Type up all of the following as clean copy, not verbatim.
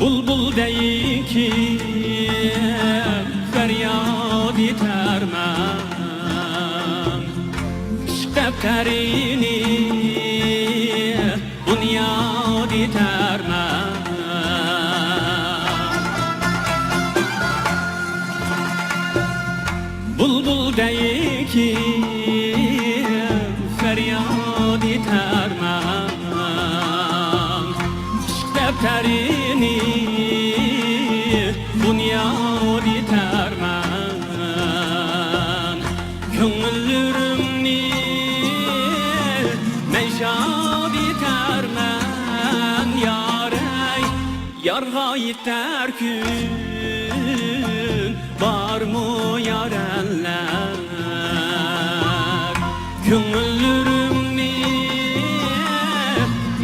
Bulbul değil ki feryat yetermem İşk defterini bunyad yetermem Bulbul değil ki feryat yetermem İşk defterini bunyad yetermem Köngüllerimni meşad yetermem Yarey yarga yeter gün var mı yarenler Köngüllerimni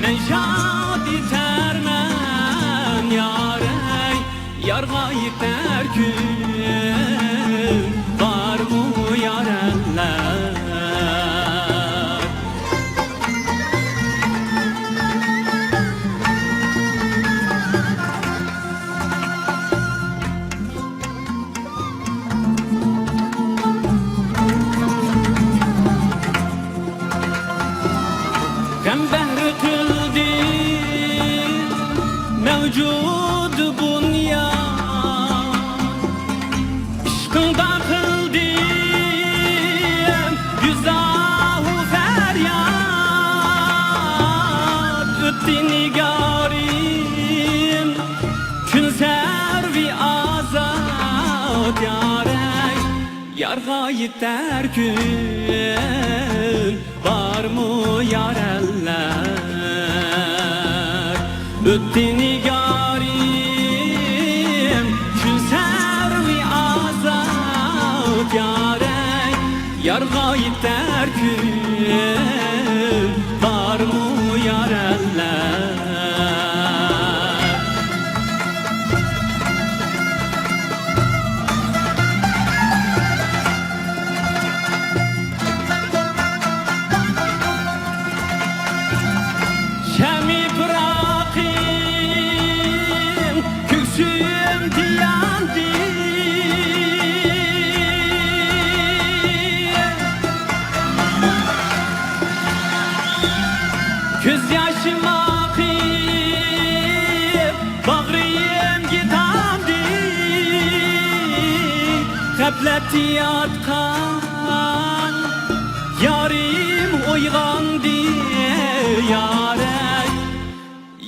meşad yetermem Yarey yarga yeter gün var mı yarenler Gembehri kıldı mevcud bunya İşkında kıldım güzahu feryat Ötti nigarim kün servi azat Yarey yarga yeter gün var mı yarenler Ötti nigarim kün servi azat Yarey yarga yeter gün var mı yarenler Şemi bırakayım küksüm diyandı Göz yaşım akıp bağrıyım gitamdı Gafleti yatkan yarim uygandı Yarey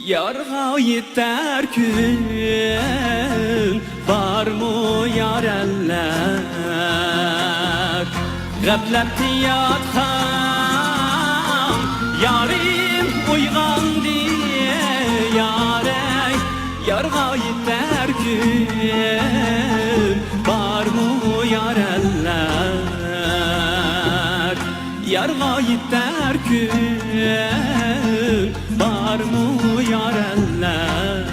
yarga yeter gün var mı yarenler Gafleti yatkan yarim uygandı Yarey yarga yeter gün var mı yarenler Yarga yeter gün var mı yarenler